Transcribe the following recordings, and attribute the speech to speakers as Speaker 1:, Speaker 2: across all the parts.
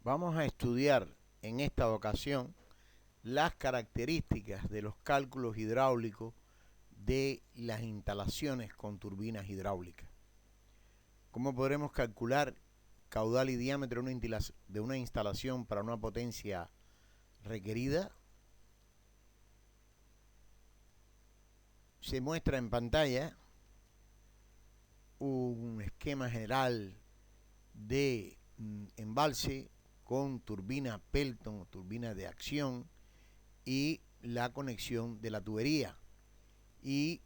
Speaker 1: Vamos a estudiar en esta ocasión las características de los cálculos hidráulicos de las instalaciones con turbinas hidráulicas. ¿Cómo podremos calcular caudal y diámetro de una instalación para una potencia requerida? Se muestra en pantalla un esquema general de embalse con turbina Pelton o turbina de acción y la conexión de la tubería y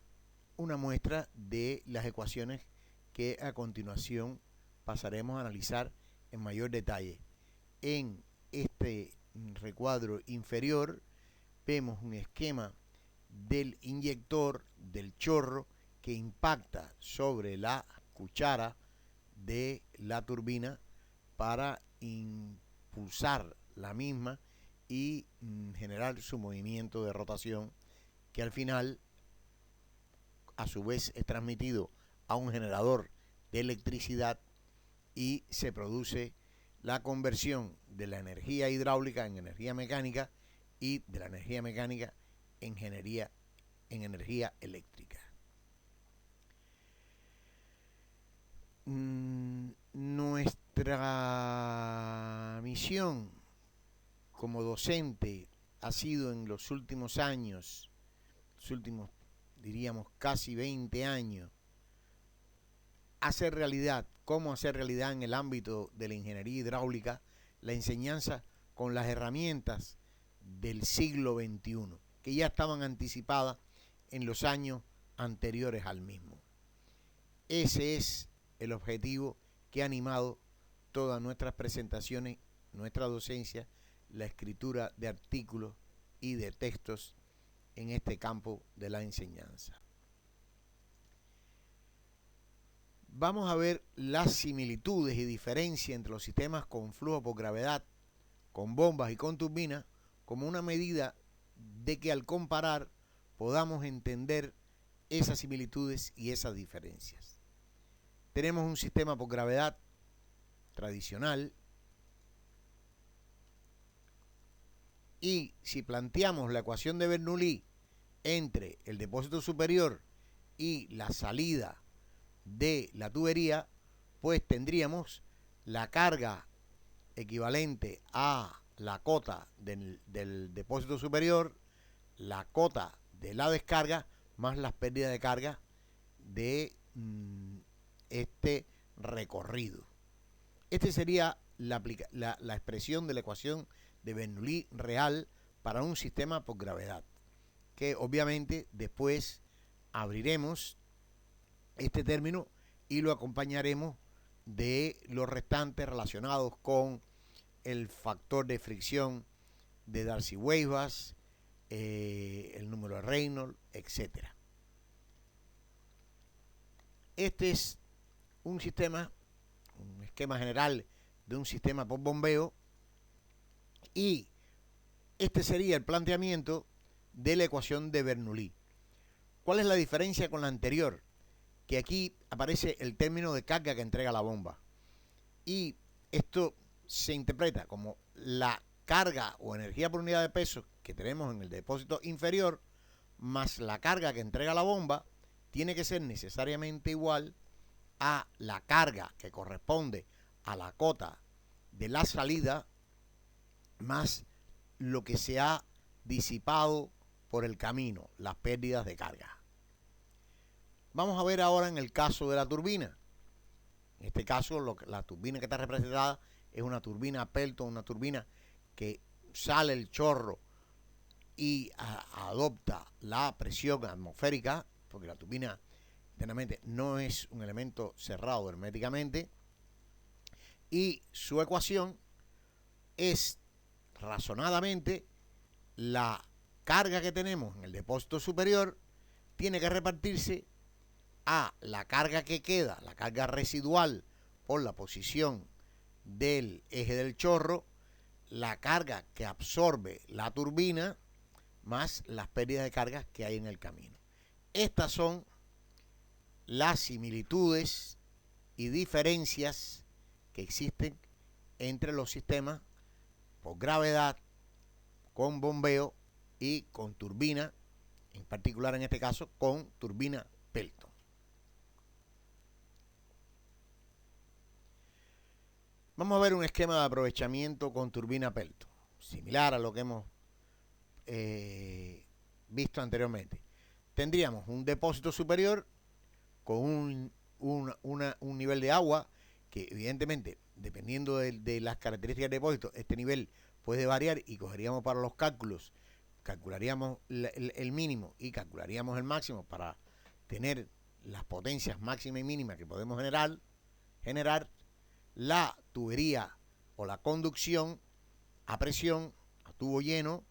Speaker 1: una muestra de las ecuaciones que a continuación pasaremos a analizar en mayor detalle. En este recuadro inferior vemos un esquema del inyector del chorro que impacta sobre la cuchara de la turbina para impulsar la misma y generar su movimiento de rotación, que al final a su vez es transmitido a un generador de electricidad y se produce la conversión de la energía hidráulica en energía mecánica y de la energía mecánica en energía eléctrica. Nuestra misión como docente ha sido en los últimos años, diríamos casi 20 años, cómo hacer realidad en el ámbito de la ingeniería hidráulica la enseñanza con las herramientas del siglo XXI, que ya estaban anticipadas en los años anteriores al mismo. Ese es el objetivo que ha animado todas nuestras presentaciones, nuestra docencia, la escritura de artículos y de textos en este campo de la enseñanza. Vamos a ver las similitudes y diferencias entre los sistemas con flujo por gravedad, con bombas y con turbinas, como una medida de que al comparar podamos entender esas similitudes y esas diferencias. Tenemos un sistema por gravedad tradicional y si planteamos la ecuación de Bernoulli entre el depósito superior y la salida de la tubería, pues tendríamos la carga equivalente a la cota del depósito superior, la cota de la descarga, más las pérdidas de carga de este recorrido. Este sería la expresión de la ecuación de Bernoulli real para un sistema por gravedad, que obviamente después abriremos este término y lo acompañaremos de los restantes relacionados con el factor de fricción de Darcy-Weisbach, el número de Reynolds, etc. Este es un esquema general de un sistema por bombeo, y este sería el planteamiento de la ecuación de Bernoulli. ¿Cuál es la diferencia con la anterior? Que aquí aparece el término de carga que entrega la bomba. Y esto se interpreta como la carga o energía por unidad de peso que tenemos en el depósito inferior, más la carga que entrega la bomba, tiene que ser necesariamente igual a la carga que corresponde a la cota de la salida, más lo que se ha disipado por el camino, las pérdidas de carga. Vamos a ver ahora en el caso de la turbina. En este caso, la turbina que está representada es una turbina Pelton, una turbina que sale el chorro y adopta la presión atmosférica, porque la turbina internamente no es un elemento cerrado herméticamente, y su ecuación es razonadamente la carga que tenemos en el depósito superior tiene que repartirse a la carga que queda, la carga residual por la posición del eje del chorro, la carga que absorbe la turbina, más las pérdidas de carga que hay en el camino. Estas son las similitudes y diferencias que existen entre los sistemas por gravedad, con bombeo y con turbina, en particular en este caso con turbina Pelton. Vamos a ver un esquema de aprovechamiento con turbina Pelton, similar a lo que hemos visto anteriormente. Tendríamos un depósito superior con un nivel de agua que evidentemente, dependiendo de las características del depósito, este nivel puede variar y cogeríamos para los cálculos, calcularíamos el mínimo y calcularíamos el máximo para tener las potencias máxima y mínima que podemos generar la tubería o la conducción a presión, a tubo lleno,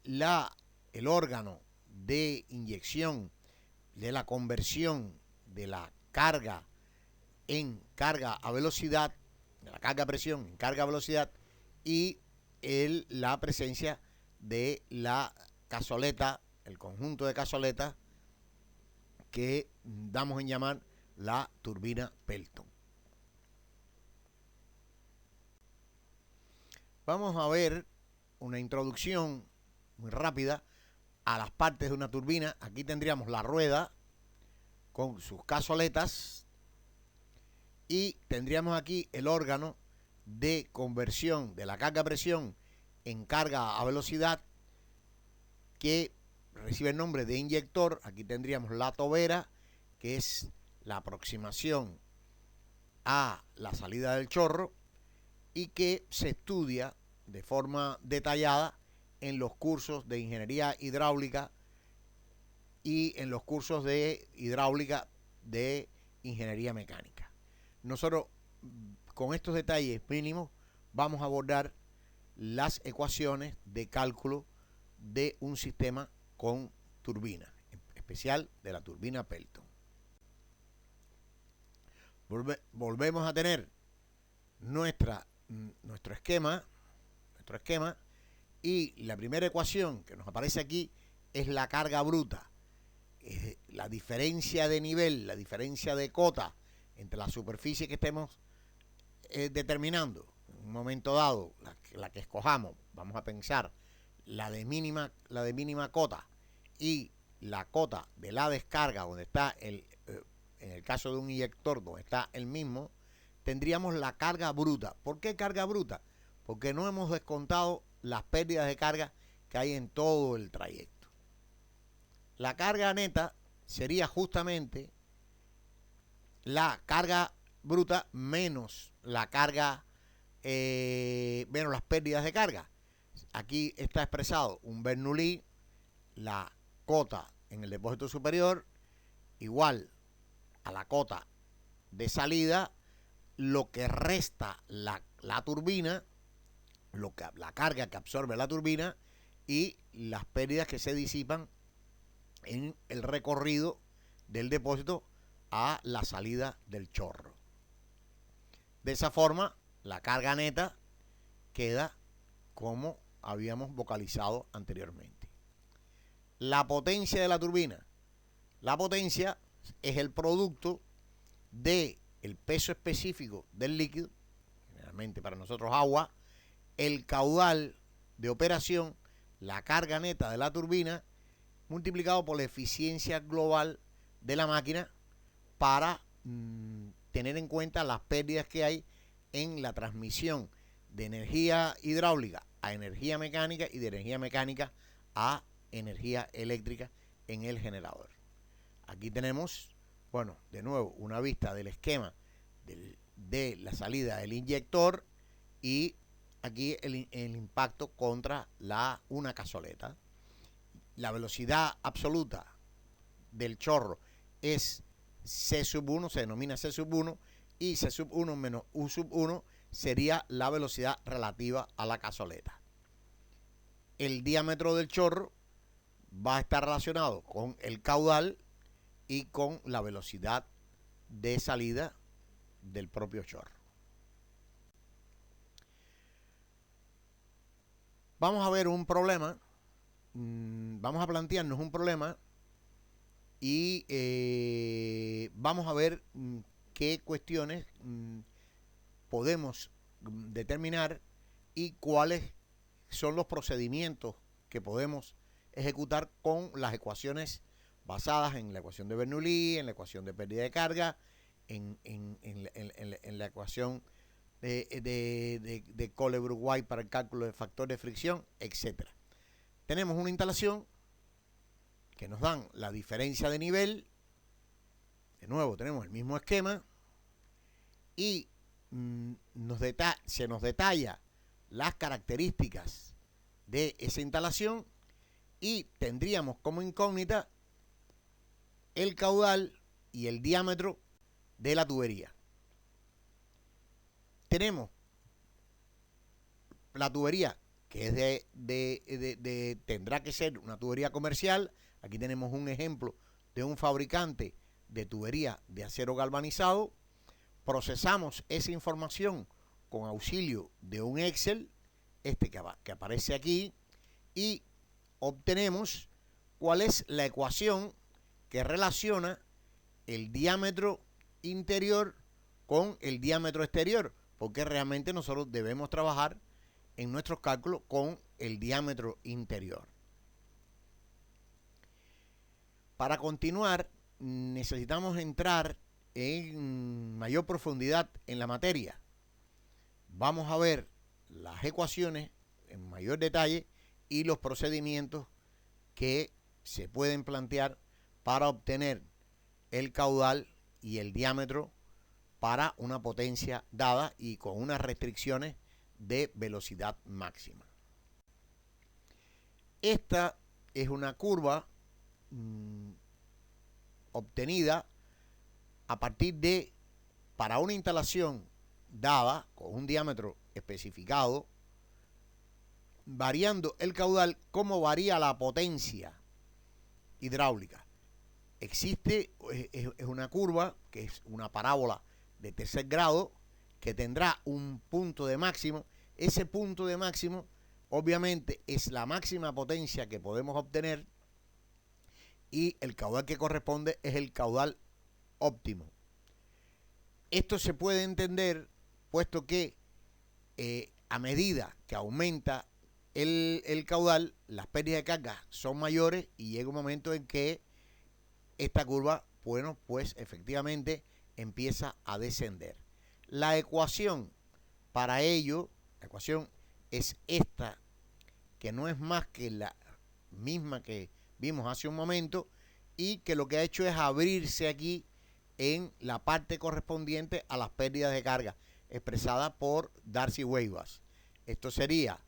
Speaker 1: el órgano de inyección, de la conversión de la carga en carga a velocidad, de la carga a presión en carga a velocidad, y la presencia de la cazoleta, el conjunto de cazoletas que damos en llamar la turbina Pelton. Vamos a ver una introducción muy rápida a las partes de una turbina. Aquí tendríamos la rueda con sus cazoletas y tendríamos aquí el órgano de conversión de la carga a presión en carga a velocidad que recibe el nombre de inyector. Aquí tendríamos la tobera, que es la aproximación a la salida del chorro y que se estudia de forma detallada en los cursos de ingeniería hidráulica y en los cursos de hidráulica de ingeniería mecánica. Nosotros, con estos detalles mínimos, vamos a abordar las ecuaciones de cálculo de un sistema con turbina, en especial de la turbina Pelton. Volvemos a tener nuestro esquema, y la primera ecuación que nos aparece aquí es la carga bruta. La diferencia de nivel, la diferencia de cota entre la superficie que estemos determinando en un momento dado, la que escojamos, vamos a pensar la de mínima cota y la cota de la descarga donde está en el caso de un inyector donde está el mismo, tendríamos la carga bruta. ¿Por qué carga bruta? Porque no hemos descontado las pérdidas de carga que hay en todo el trayecto. La carga neta sería justamente la carga bruta menos la carga, menos las pérdidas de carga. Aquí está expresado un Bernoulli, la cota en el depósito superior, igual a la cota de salida, lo que resta la turbina, la carga que absorbe la turbina y las pérdidas que se disipan en el recorrido del depósito a la salida del chorro. De esa forma, la carga neta queda como habíamos vocalizado anteriormente. La potencia de la turbina. La potencia es el producto del peso específico del líquido, generalmente para nosotros agua, el caudal de operación, la carga neta de la turbina, multiplicado por la eficiencia global de la máquina para tener en cuenta las pérdidas que hay en la transmisión de energía hidráulica a energía mecánica y de energía mecánica a energía eléctrica en el generador. Aquí tenemos, bueno, de nuevo, una vista del esquema de la salida del inyector y aquí el impacto contra una cazoleta. La velocidad absoluta del chorro es C1, se denomina C1, y C1 menos U1 sería la velocidad relativa a la cazoleta. El diámetro del chorro va a estar relacionado con el caudal y con la velocidad de salida del propio chorro. Vamos a ver un problema, vamos a plantearnos un problema y vamos a ver qué cuestiones podemos determinar y cuáles son los procedimientos que podemos ejecutar con las ecuaciones basadas en la ecuación de Bernoulli, en la ecuación de pérdida de carga, en la ecuación de Kohler-White para el cálculo de factor de fricción, etc. Tenemos una instalación que nos dan la diferencia de nivel. De nuevo, tenemos el mismo esquema y se nos detalla las características de esa instalación y tendríamos como incógnita el caudal y el diámetro de la tubería. Tenemos la tubería que es tendrá que ser una tubería comercial. Aquí tenemos un ejemplo de un fabricante de tubería de acero galvanizado. Procesamos esa información con auxilio de un Excel, que aparece aquí, y obtenemos cuál es la ecuación que relaciona el diámetro interior con el diámetro exterior, porque realmente nosotros debemos trabajar en nuestros cálculos con el diámetro interior. Para continuar, necesitamos entrar en mayor profundidad en la materia. Vamos a ver las ecuaciones en mayor detalle y los procedimientos que se pueden plantear para obtener el caudal y el diámetro para una potencia dada y con unas restricciones de velocidad máxima. Esta es una curva obtenida a partir de, para una instalación dada con un diámetro especificado, variando el caudal, cómo varía la potencia hidráulica. Existe, es una curva que es una parábola de tercer grado que tendrá un punto de máximo. Ese punto de máximo obviamente es la máxima potencia que podemos obtener y el caudal que corresponde es el caudal óptimo. Esto se puede entender puesto que a medida que aumenta el caudal, las pérdidas de carga son mayores y llega un momento en que esta curva, bueno, pues efectivamente empieza a descender. La ecuación para ello, la ecuación es esta, que no es más que la misma que vimos hace un momento y que lo que ha hecho es abrirse aquí en la parte correspondiente a las pérdidas de carga expresada por Darcy-Weisbach. Esto sería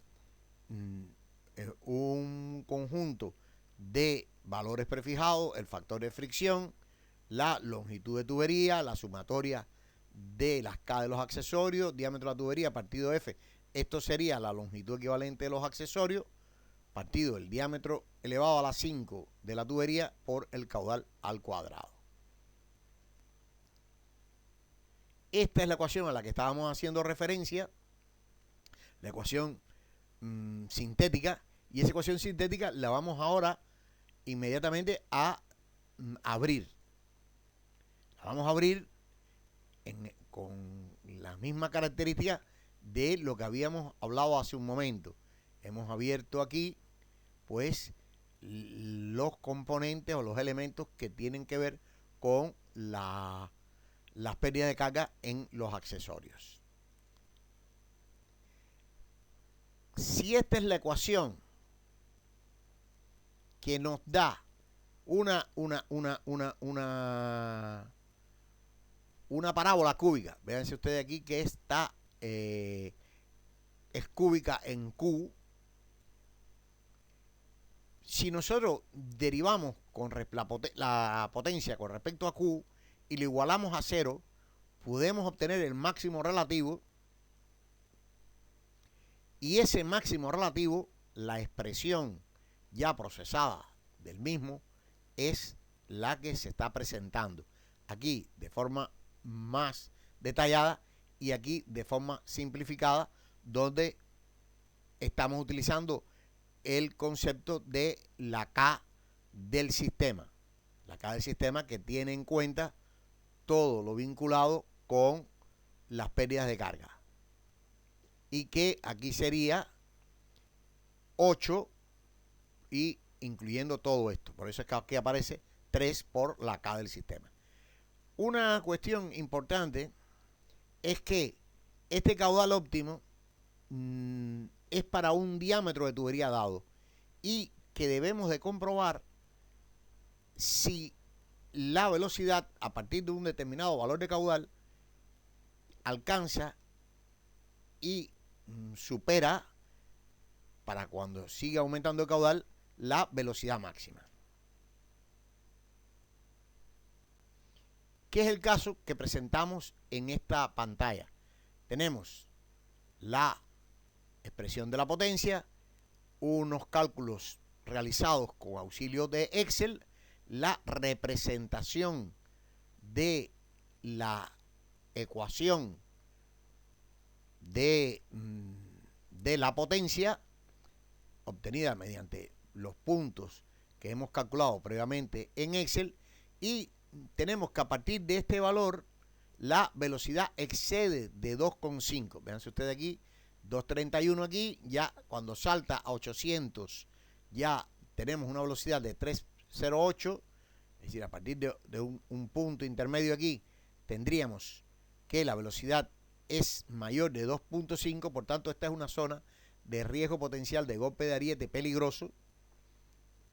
Speaker 1: un conjunto de valores prefijados, el factor de fricción, la longitud de tubería, la sumatoria de las K de los accesorios, diámetro de la tubería partido F. Esto sería la longitud equivalente de los accesorios partido el diámetro elevado a la 5 de la tubería por el caudal al cuadrado. Esta es la ecuación a la que estábamos haciendo referencia, la ecuación sintética, y esa ecuación sintética la vamos ahora inmediatamente a abrir. La vamos a abrir con la misma característica de lo que habíamos hablado hace un momento. Hemos abierto aquí, pues, los componentes o los elementos que tienen que ver con las pérdidas de carga en los accesorios. Si esta es la ecuación que nos da una parábola cúbica, véanse ustedes aquí que esta es cúbica en Q. Si nosotros derivamos con la potencia con respecto a Q y lo igualamos a 0, podemos obtener el máximo relativo, y ese máximo relativo, la expresión ya procesada del mismo, es la que se está presentando aquí de forma más detallada y aquí de forma simplificada, donde estamos utilizando el concepto de la K del sistema. La K del sistema que tiene en cuenta todo lo vinculado con las pérdidas de carga. Y que aquí sería 8 y incluyendo todo esto. Por eso es que aquí aparece 3 por la K del sistema. Una cuestión importante es que este caudal óptimo es para un diámetro de tubería dado y que debemos de comprobar si la velocidad a partir de un determinado valor de caudal alcanza y supera, para cuando siga aumentando el caudal, la velocidad máxima. ¿Qué es el caso que presentamos en esta pantalla? Tenemos la expresión de la potencia, unos cálculos realizados con auxilio de Excel, la representación de la ecuación de la potencia obtenida mediante los puntos que hemos calculado previamente en Excel, y tenemos que a partir de este valor la velocidad excede de 2,5. Véanse ustedes aquí, 231 aquí, ya cuando salta a 800 ya tenemos una velocidad de 308, es decir, a partir de un punto intermedio aquí tendríamos que la velocidad es mayor de 2,5, por tanto esta es una zona de riesgo potencial de golpe de ariete peligroso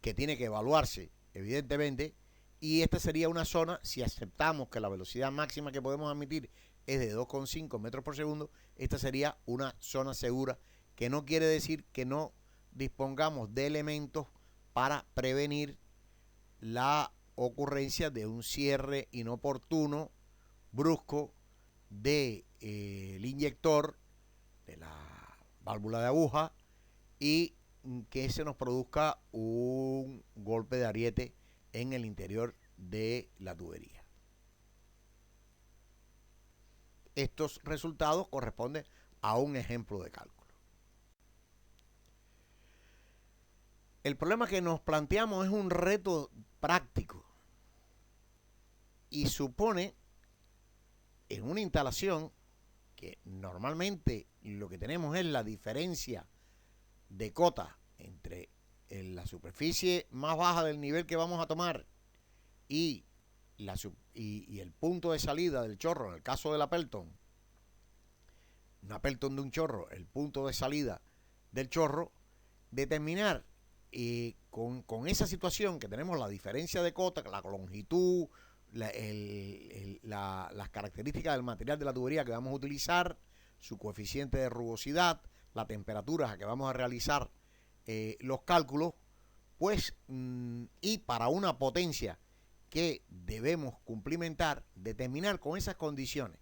Speaker 1: que tiene que evaluarse evidentemente, y esta sería una zona, si aceptamos que la velocidad máxima que podemos admitir es de 2,5 metros por segundo, esta sería una zona segura, que no quiere decir que no dispongamos de elementos para prevenir la ocurrencia de un cierre inoportuno, brusco, del inyector, de la válvula de aguja, y que se nos produzca un golpe de ariete en el interior de la tubería. Estos resultados corresponden a un ejemplo de cálculo. El problema que nos planteamos es un reto práctico y supone en una instalación que normalmente lo que tenemos es la diferencia de cota entre la superficie más baja del nivel que vamos a tomar y el punto de salida del chorro, en el caso de la Pelton, una Pelton de un chorro, el punto de salida del chorro, determinar con esa situación que tenemos la diferencia de cota, la longitud, las características del material de la tubería que vamos a utilizar, su coeficiente de rugosidad, la temperatura a que vamos a realizar los cálculos, pues, y para una potencia que debemos cumplimentar, determinar con esas condiciones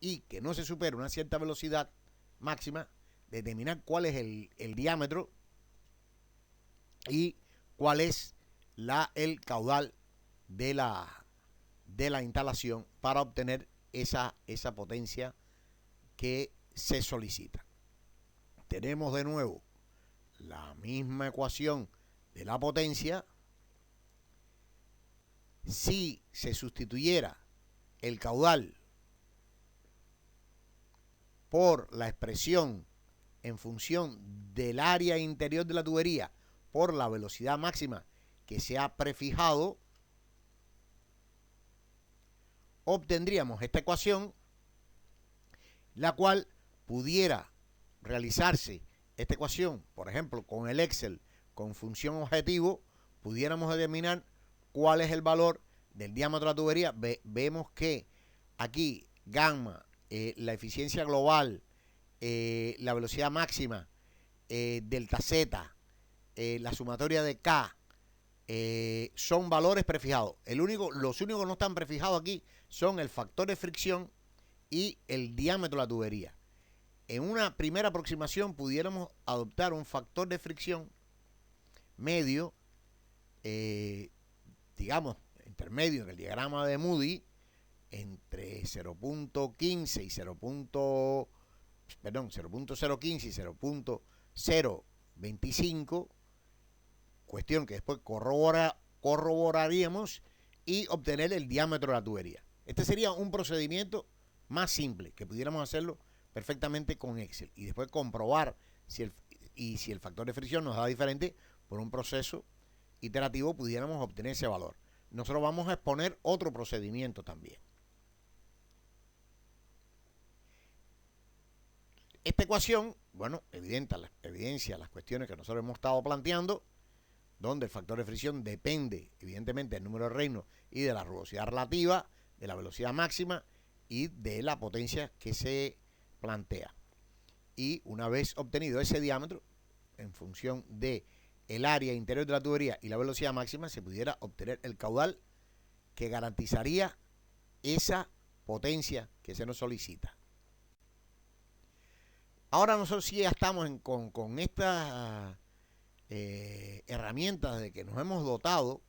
Speaker 1: y que no se supere una cierta velocidad máxima, determinar cuál es el diámetro y cuál es el caudal de la instalación para obtener esa potencia que se solicita. Tenemos de nuevo la misma ecuación de la potencia. Si se sustituyera el caudal por la expresión en función del área interior de la tubería por la velocidad máxima que se ha prefijado, obtendríamos esta ecuación, la cual pudiera realizarse, esta ecuación, por ejemplo, con el Excel, con función objetivo, pudiéramos determinar cuál es el valor del diámetro de la tubería. Vemos que aquí gamma, la eficiencia global, la velocidad máxima, delta Z, la sumatoria de K, son valores prefijados. Los únicos que no están prefijados aquí son el factor de fricción y el diámetro de la tubería. En una primera aproximación pudiéramos adoptar un factor de fricción medio, digamos, intermedio en el diagrama de Moody, entre 0.15 y 0.015 y 0.025, cuestión que después corroboraríamos y obtener el diámetro de la tubería. Este sería un procedimiento más simple, que pudiéramos hacerlo perfectamente con Excel y después comprobar si y si el factor de fricción nos da diferente, por un proceso iterativo pudiéramos obtener ese valor. Nosotros vamos a exponer otro procedimiento también. Esta ecuación, bueno, evidencia las cuestiones que nosotros hemos estado planteando, donde el factor de fricción depende, evidentemente, del número de Reynolds y de la rugosidad relativa, de la velocidad máxima y de la potencia que se plantea. Y una vez obtenido ese diámetro, en función de el área interior de la tubería y la velocidad máxima, se pudiera obtener el caudal que garantizaría esa potencia que se nos solicita. Ahora nosotros sí ya estamos con estas herramientas de que nos hemos dotado,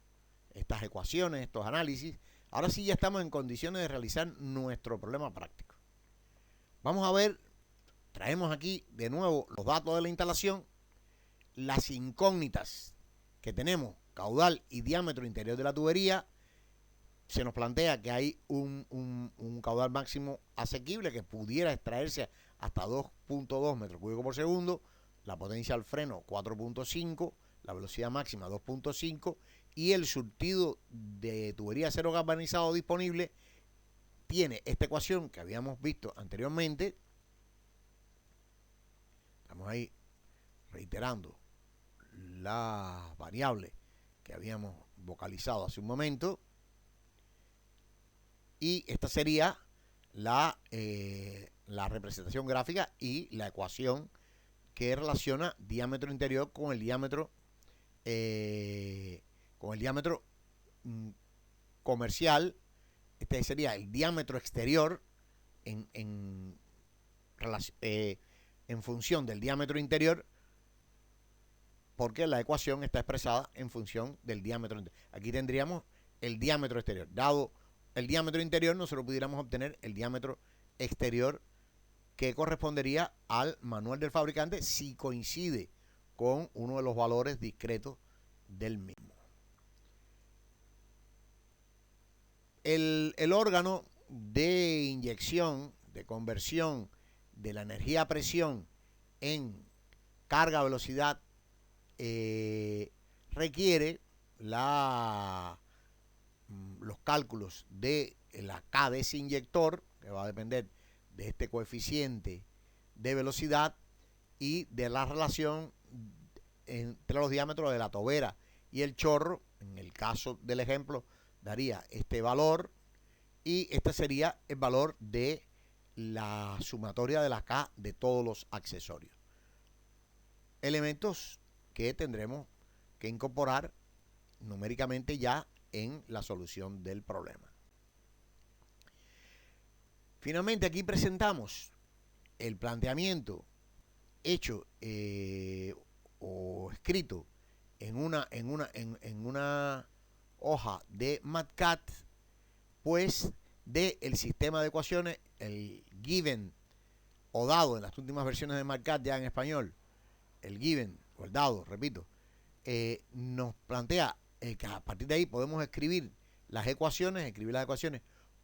Speaker 1: estas ecuaciones, estos análisis, ahora sí ya estamos en condiciones de realizar nuestro problema práctico. Vamos a ver, traemos aquí de nuevo los datos de la instalación, las incógnitas que tenemos, caudal y diámetro interior de la tubería. Se nos plantea que hay un caudal máximo asequible que pudiera extraerse hasta 2.2 metros cúbicos por segundo, la potencia al freno 4.5, la velocidad máxima 2.5 y el surtido de tubería acero galvanizado disponible tiene esta ecuación que habíamos visto anteriormente. Estamos ahí reiterando las variables que habíamos vocalizado hace un momento. Y esta sería la representación gráfica y la ecuación que relaciona diámetro interior con el diámetro comercial. Este sería el diámetro exterior en función del diámetro interior, porque la ecuación está expresada en función del diámetro interior. Aquí tendríamos el diámetro exterior. Dado el diámetro interior, nosotros pudiéramos obtener el diámetro exterior que correspondería al manual del fabricante si coincide con uno de los valores discretos del mismo. El órgano de inyección, de conversión de la energía a presión en carga a velocidad requiere los cálculos de la K de ese inyector, que va a depender de este coeficiente de velocidad y de la relación entre los diámetros de la tobera y el chorro. En el caso del ejemplo daría este valor y este sería el valor de la sumatoria de la K de todos los accesorios. Elementos que tendremos que incorporar numéricamente ya en la solución del problema. Finalmente aquí presentamos el planteamiento hecho o escrito en una hoja de MATCAD, pues del sistema de ecuaciones, el given o dado en las últimas versiones de MATCAD ya en español, el given o el dado, repito, nos plantea que a partir de ahí podemos escribir las ecuaciones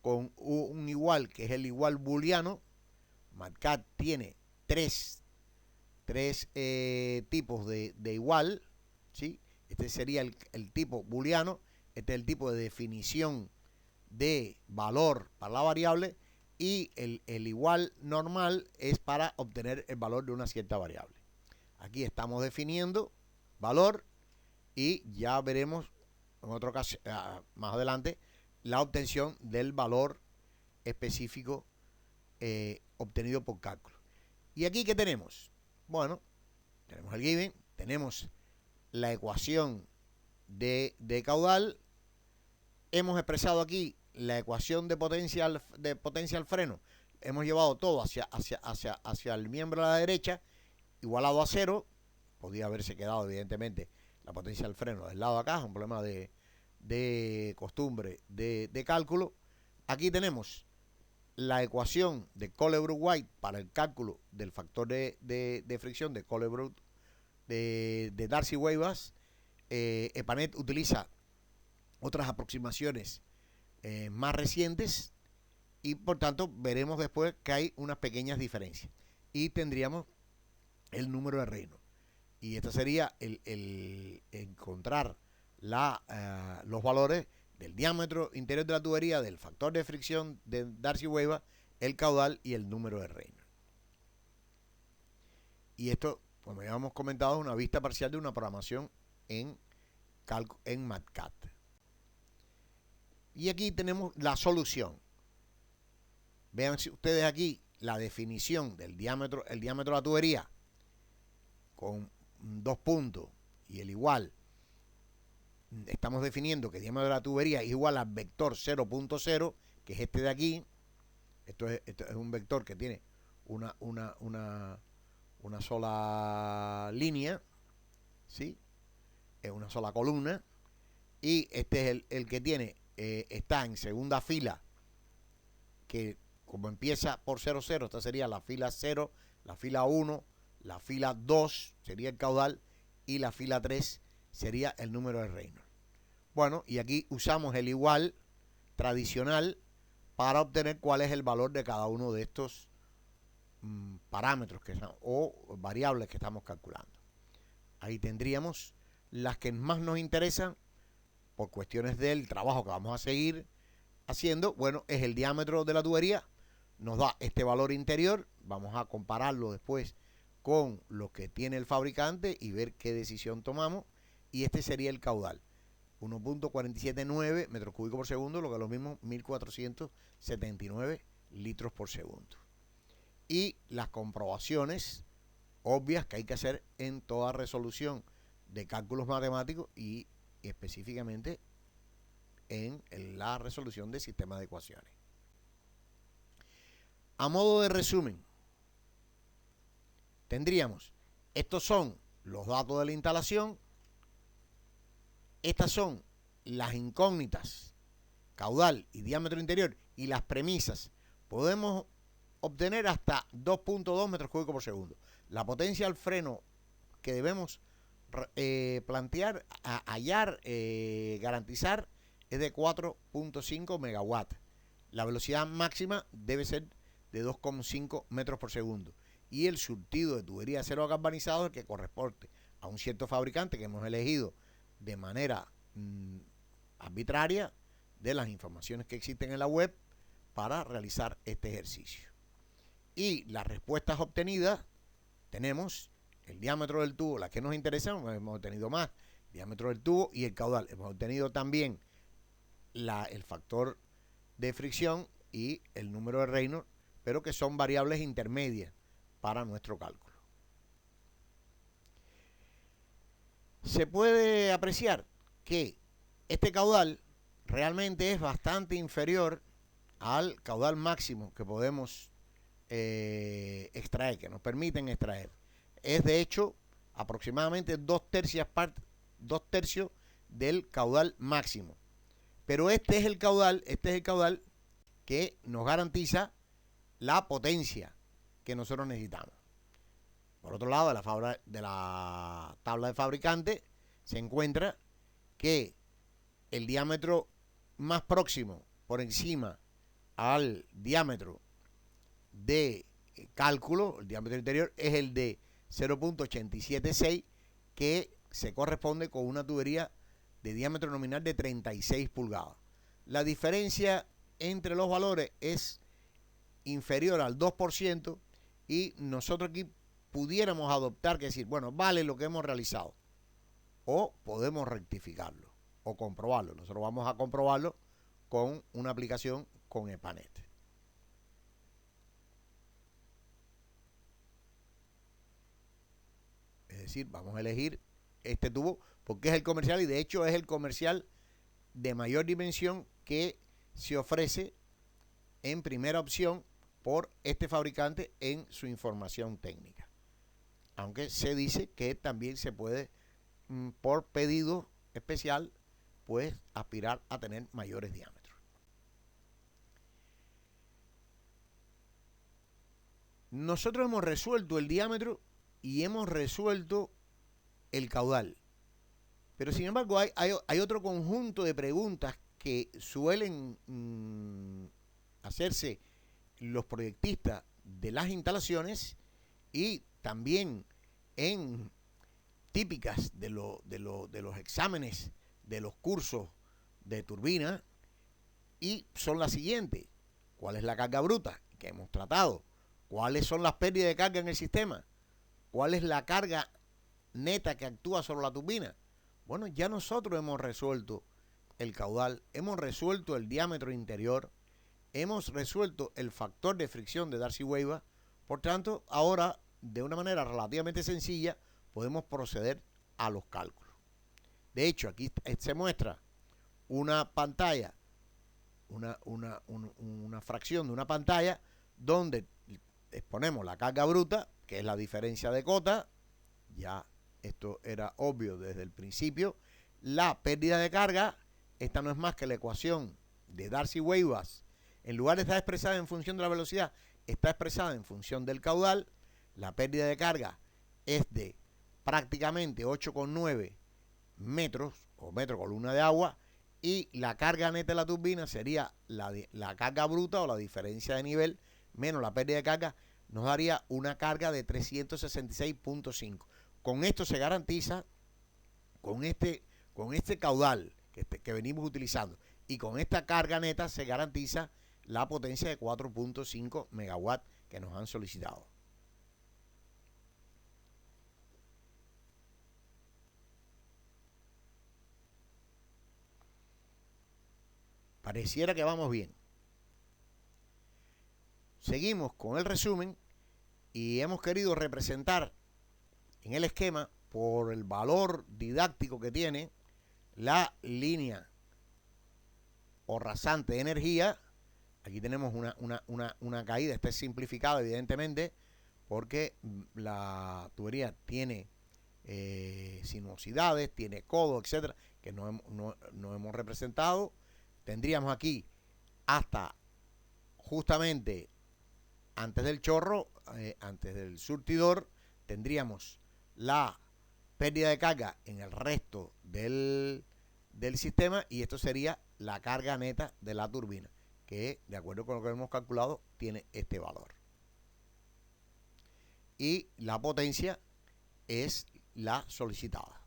Speaker 1: con un igual, que es el igual booleano. MATCAD tiene tres tipos de igual, ¿sí? Este sería el tipo booleano, este es el tipo de definición de valor para la variable y el igual normal es para obtener el valor de una cierta variable. Aquí estamos definiendo valor y ya veremos en otro caso más adelante la obtención del valor específico obtenido por cálculo. ¿Y aquí qué tenemos? Bueno, tenemos el given, tenemos la ecuación de caudal, hemos expresado aquí la ecuación de potencia al freno, hemos llevado todo hacia el miembro de la derecha, igualado a 0, podría haberse quedado evidentemente la potencia del freno del lado de acá, es un problema de costumbre de cálculo. Aquí tenemos la ecuación de Colebrook-White para el cálculo del factor de fricción de Colebrook de Darcy-Weisbach. EPANET utiliza otras aproximaciones más recientes y por tanto veremos después que hay unas pequeñas diferencias y tendríamos el número de Reynolds. Y este sería el encontrar los valores del diámetro interior de la tubería, del factor de fricción de Darcy-Weisbach, el caudal y el número de Reynolds. Y esto, como ya hemos comentado, es una vista parcial de una programación en MATCAD. Y aquí tenemos la solución. Vean ustedes aquí la definición del diámetro, el diámetro de la tubería con 2 puntos y el igual. Estamos definiendo que el diámetro de la tubería es igual al vector 0.0, que es este de aquí. Esto es un vector que tiene una sola línea, ¿sí? Es una sola columna. Y este es el que tiene, está en segunda fila, que como empieza por 0, 0, esta sería la fila 0, la fila 1, la fila 2 sería el caudal y la fila 3 sería el número de Reynolds. Bueno, y aquí usamos el igual tradicional para obtener cuál es el valor de cada uno de estos parámetros o variables que estamos calculando. Ahí tendríamos las que más nos interesan por cuestiones del trabajo que vamos a seguir haciendo. Bueno, es el diámetro de la tubería, nos da este valor interior, vamos a compararlo después con lo que tiene el fabricante y ver qué decisión tomamos, y este sería el caudal, 1.479 metros cúbicos por segundo, lo que es lo mismo 1.479 litros por segundo. Y las comprobaciones obvias que hay que hacer en toda resolución de cálculos matemáticos y específicamente en la resolución de sistemas de ecuaciones. A modo de resumen, tendríamos, estos son los datos de la instalación, estas son las incógnitas, caudal y diámetro interior, y las premisas. Podemos obtener hasta 2.2 metros cúbicos por segundo. La potencia al freno que debemos plantear, hallar, garantizar, es de 4.5 megawatts. La velocidad máxima debe ser de 2,5 metros por segundo. Y el surtido de tubería de acero galvanizado, el que corresponde a un cierto fabricante que hemos elegido de manera arbitraria de las informaciones que existen en la web para realizar este ejercicio. Y las respuestas obtenidas, tenemos el diámetro del tubo, las que nos interesan, hemos obtenido más, el diámetro del tubo y el caudal. Hemos obtenido también el factor de fricción y el número de Reynolds, pero que son variables intermedias para nuestro cálculo. Se puede apreciar que este caudal realmente es bastante inferior al caudal máximo que podemos extraer, que nos permiten extraer. Es de hecho aproximadamente 2/3 del caudal máximo. Pero este es el caudal que nos garantiza la potencia que nosotros necesitamos. Por otro lado, de la tabla de fabricante se encuentra que el diámetro más próximo por encima al diámetro de cálculo, el diámetro interior, es el de 0.876, que se corresponde con una tubería de diámetro nominal de 36 pulgadas. La diferencia entre los valores es inferior al 2% y nosotros aquí pudiéramos adoptar que decir, bueno, vale lo que hemos realizado, o podemos rectificarlo o comprobarlo. Nosotros vamos a comprobarlo con una aplicación con EPANET. Es decir, vamos a elegir este tubo porque es el comercial, y de hecho es el comercial de mayor dimensión que se ofrece en primera opción por este fabricante en su información técnica. Aunque se dice que también se puede, por pedido especial, pues aspirar a tener mayores diámetros. Nosotros hemos resuelto el diámetro y hemos resuelto el caudal. Pero sin embargo hay otro conjunto de preguntas que suelen hacerse los proyectistas de las instalaciones y también en típicas de los exámenes de los cursos de turbina, y son las siguientes. ¿Cuál es la carga bruta? Que hemos tratado. ¿Cuáles son las pérdidas de carga en el sistema? ¿Cuál es la carga neta que actúa sobre la turbina? Bueno, ya nosotros hemos resuelto el caudal, hemos resuelto el diámetro interior, hemos resuelto el factor de fricción de Darcy-Weisbach. Por tanto, ahora, de una manera relativamente sencilla, podemos proceder a los cálculos. De hecho, aquí se muestra una pantalla, una fracción de una pantalla donde exponemos la carga bruta, que es la diferencia de cota. Ya esto era obvio desde el principio. La pérdida de carga, esta no es más que la ecuación de Darcy-Weisbach. En lugar de estar expresada en función de la velocidad, está expresada en función del caudal. La pérdida de carga es de prácticamente 8,9 metros o metro columna de agua, y la carga neta de la turbina sería la carga bruta o la diferencia de nivel menos la pérdida de carga, nos daría una carga de 366,5. Con esto se garantiza, con este caudal que venimos utilizando y con esta carga neta, se garantiza la potencia de 4,5 megawatts que nos han solicitado. Pareciera que vamos bien. Seguimos con el resumen y hemos querido representar en el esquema, por el valor didáctico que tiene, la línea o rasante de energía. Aquí tenemos una caída. Esta es simplificada, evidentemente, porque la tubería tiene sinuosidades, tiene codo, etcétera, que no hemos representado. Tendríamos aquí hasta justamente antes del chorro, antes del surtidor, tendríamos la pérdida de carga en el resto del sistema, y esto sería la carga neta de la turbina, que de acuerdo con lo que hemos calculado tiene este valor. Y la potencia es la solicitada.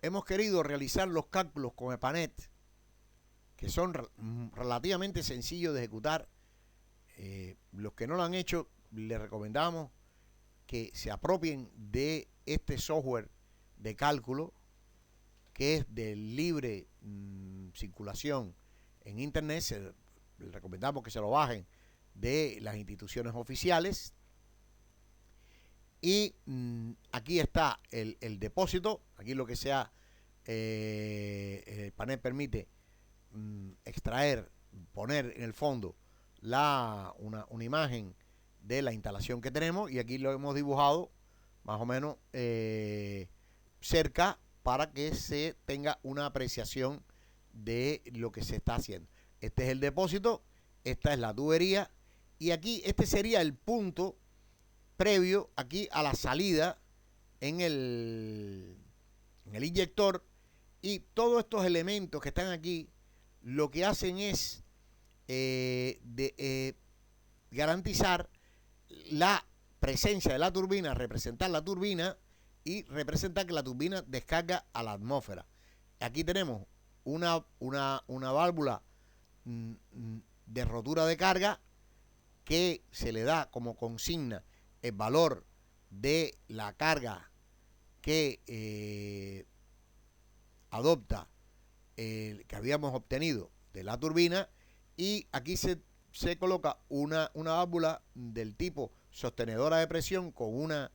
Speaker 1: Hemos querido realizar los cálculos con EPANET, que son relativamente sencillos de ejecutar. Los que no lo han hecho, les recomendamos que se apropien de este software de cálculo, que es de libre circulación en internet. Les recomendamos que se lo bajen de las instituciones oficiales. Y aquí está el depósito. Aquí lo que sea, el panel permite extraer, poner en el fondo una imagen de la instalación que tenemos, y aquí lo hemos dibujado más o menos cerca para que se tenga una apreciación de lo que se está haciendo. Este es el depósito, esta es la tubería, y aquí este sería el punto previo aquí a la salida en el inyector, y todos estos elementos que están aquí lo que hacen es garantizar la presencia de la turbina, representar la turbina y representar que la turbina descarga a la atmósfera. Aquí tenemos una válvula de rotura de carga que se le da como consigna el valor de la carga que adopta que habíamos obtenido de la turbina, y aquí se coloca una válvula del tipo sostenedora de presión con una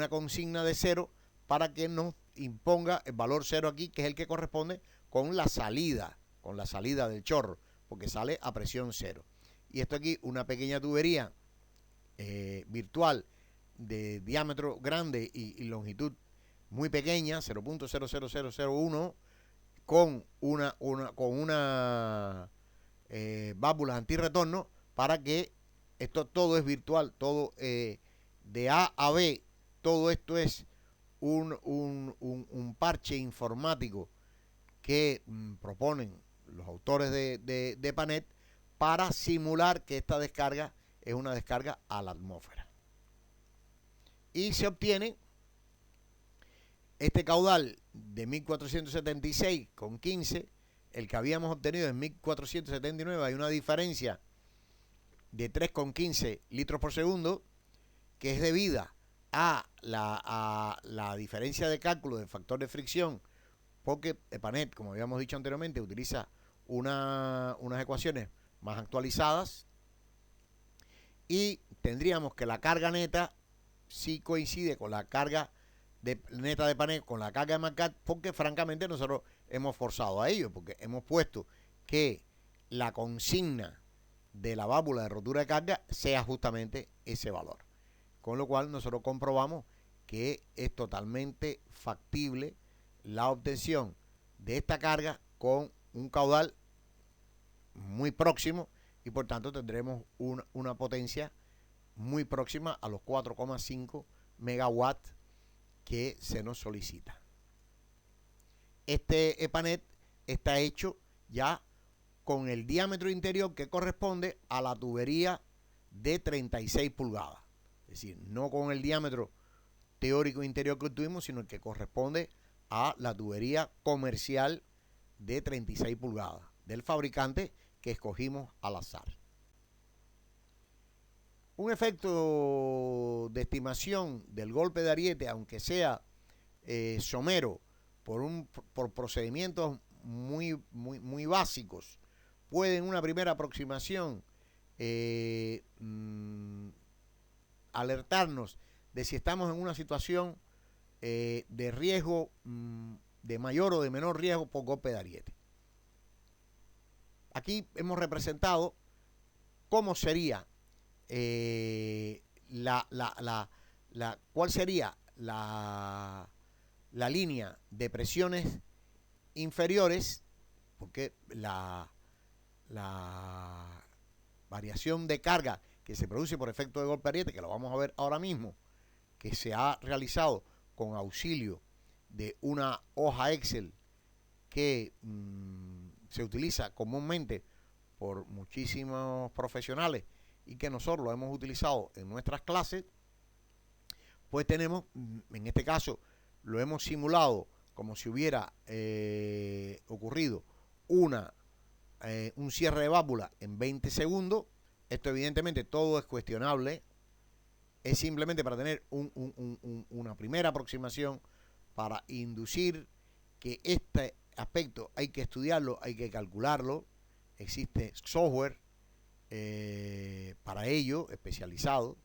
Speaker 1: consigna de 0 para que nos imponga el valor 0 aquí, que es el que corresponde con la salida del chorro, porque sale a presión 0. Y esto aquí, una pequeña tubería virtual de diámetro grande y longitud muy pequeña, 0.00001, con una válvula antirretorno, para que esto todo es virtual, todo de A a B, todo esto es un parche informático que proponen los autores de PANET para simular que esta descarga es una descarga a la atmósfera. y se obtiene este caudal de 1476,15, el que habíamos obtenido en 1479, hay una diferencia de 3,15 litros por segundo, que es debida a la diferencia de cálculo del factor de fricción, porque EPANET, como habíamos dicho anteriormente, utiliza unas ecuaciones más actualizadas, y tendríamos que la carga neta sí coincide con la carga neta de EPANET, con la carga de MACAT, porque francamente nosotros hemos forzado a ello, porque hemos puesto que la consigna de la válvula de rotura de carga sea justamente ese valor. Con lo cual nosotros comprobamos que es totalmente factible la obtención de esta carga con un caudal muy próximo, y por tanto tendremos una potencia muy próxima a los 4,5 megawatts que se nos solicita. Este EPANET está hecho ya con el diámetro interior que corresponde a la tubería de 36 pulgadas. Es decir, no con el diámetro teórico interior que tuvimos, sino el que corresponde a la tubería comercial de 36 pulgadas del fabricante que escogimos al azar. Un efecto de estimación del golpe de ariete, aunque sea somero, por procedimientos muy básicos, puede en una primera aproximación alertarnos de si estamos en una situación de riesgo, de mayor o de menor riesgo por golpe de ariete. Aquí hemos representado cómo sería cuál sería la línea de presiones inferiores, porque la variación de carga que se produce por efecto de golpe de ariete, que lo vamos a ver ahora mismo, que se ha realizado con auxilio de una hoja Excel que se utiliza comúnmente por muchísimos profesionales y que nosotros lo hemos utilizado en nuestras clases, pues tenemos, en este caso, lo hemos simulado como si hubiera ocurrido un cierre de válvula en 20 segundos. Esto evidentemente todo es cuestionable, es simplemente para tener una primera aproximación, para inducir que este aspecto hay que estudiarlo, hay que calcularlo. Existe software para ello, especializado.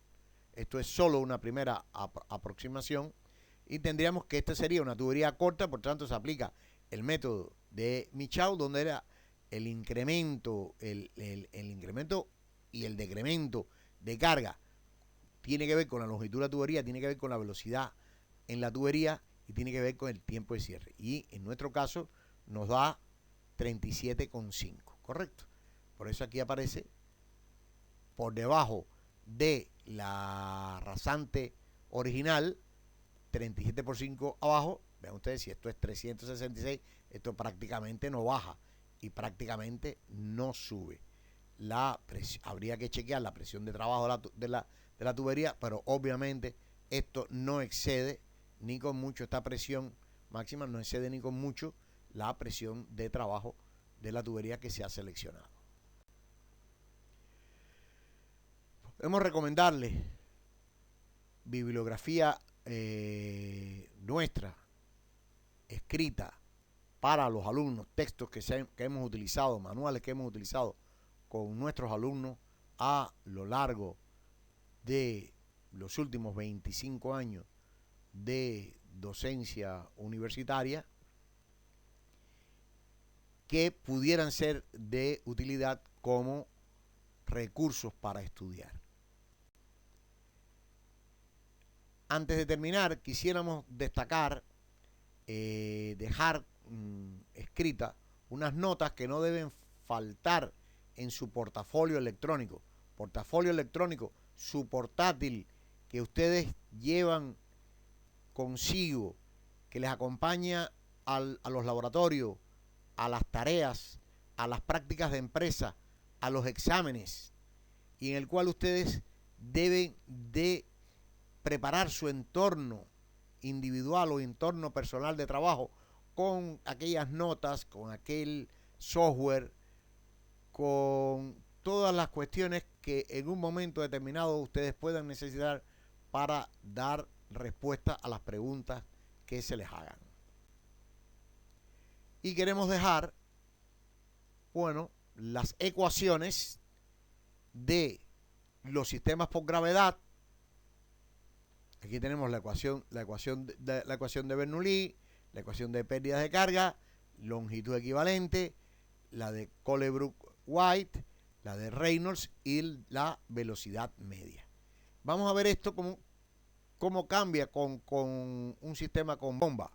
Speaker 1: Esto es solo una primera aproximación, y tendríamos que esta sería una tubería corta, por tanto se aplica el método de Michaud, donde era el incremento, el incremento y el decremento de carga tiene que ver con la longitud de la tubería, tiene que ver con la velocidad en la tubería y tiene que ver con el tiempo de cierre. Y en nuestro caso nos da 37,5, ¿correcto? Por eso aquí aparece por debajo de la rasante original, 37 por 5 abajo. Vean ustedes, si esto es 366, esto prácticamente no baja y prácticamente no sube. Habría que chequear la presión de trabajo de la tubería, pero obviamente esto no excede ni con mucho, esta presión máxima no excede ni con mucho la presión de trabajo de la tubería que se ha seleccionado. Podemos recomendarles bibliografía nuestra, escrita para los alumnos, textos que hemos utilizado, manuales que hemos utilizado con nuestros alumnos a lo largo de los últimos 25 años de docencia universitaria, que pudieran ser de utilidad como recursos para estudiar. Antes de terminar, quisiéramos destacar, dejar escritas unas notas que no deben faltar en su portafolio electrónico. Portafolio electrónico, su portátil que ustedes llevan consigo, que les acompaña a los laboratorios, a las tareas, a las prácticas de empresa, a los exámenes, y en el cual ustedes deben de preparar su entorno individual o entorno personal de trabajo con aquellas notas, con aquel software, con todas las cuestiones que en un momento determinado ustedes puedan necesitar para dar respuesta a las preguntas que se les hagan. Y queremos dejar, bueno, las ecuaciones de los sistemas por gravedad. Aquí tenemos la ecuación de Bernoulli, la ecuación de pérdidas de carga, longitud equivalente, la de Colebrook-White, la de Reynolds y la velocidad media. Vamos a ver esto cómo cambia con un sistema con bomba.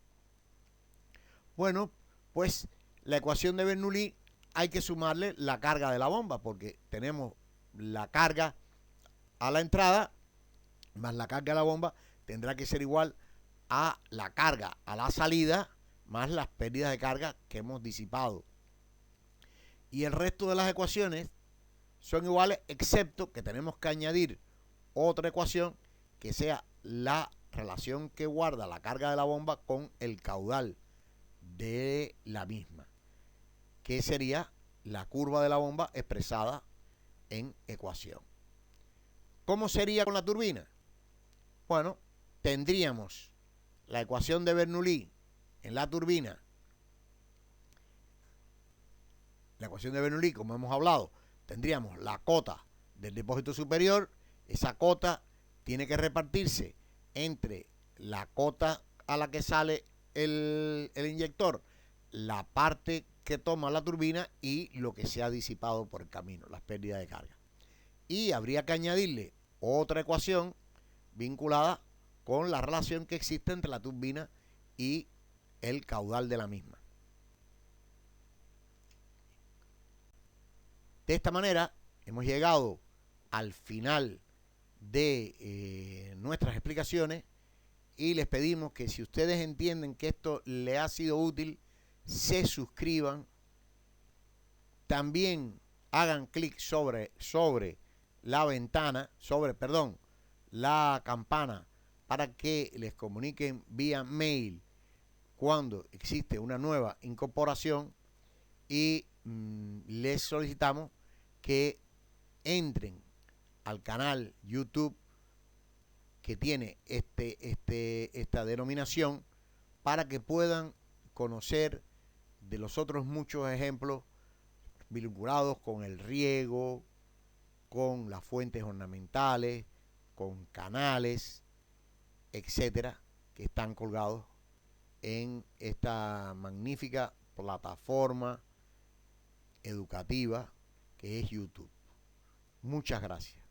Speaker 1: Bueno, pues la ecuación de Bernoulli hay que sumarle la carga de la bomba, porque tenemos la carga a la entrada más la carga de la bomba, tendrá que ser igual a la carga a la salida más las pérdidas de carga que hemos disipado. Y el resto de las ecuaciones son iguales, excepto que tenemos que añadir otra ecuación que sea la relación que guarda la carga de la bomba con el caudal de la misma, que sería la curva de la bomba expresada en ecuación. ¿Cómo sería con la turbina? Bueno, tendríamos la ecuación de Bernoulli en la turbina. La ecuación de Bernoulli, como hemos hablado, tendríamos la cota del depósito superior. Esa cota tiene que repartirse entre la cota a la que sale el inyector, la parte que toma la turbina y lo que se ha disipado por el camino, las pérdidas de carga. Y habría que añadirle otra ecuación vinculada con la relación que existe entre la turbina y el caudal de la misma. De esta manera hemos llegado al final de nuestras explicaciones y les pedimos que si ustedes entienden que esto les ha sido útil, se suscriban, también hagan clic sobre la ventana, la campana para que les comuniquen vía mail cuando existe una nueva incorporación y les solicitamos que entren al canal YouTube que tiene esta denominación para que puedan conocer de los otros muchos ejemplos vinculados con el riego, con las fuentes ornamentales, con canales, etcétera, que están colgados en esta magnífica plataforma educativa que es YouTube. Muchas gracias.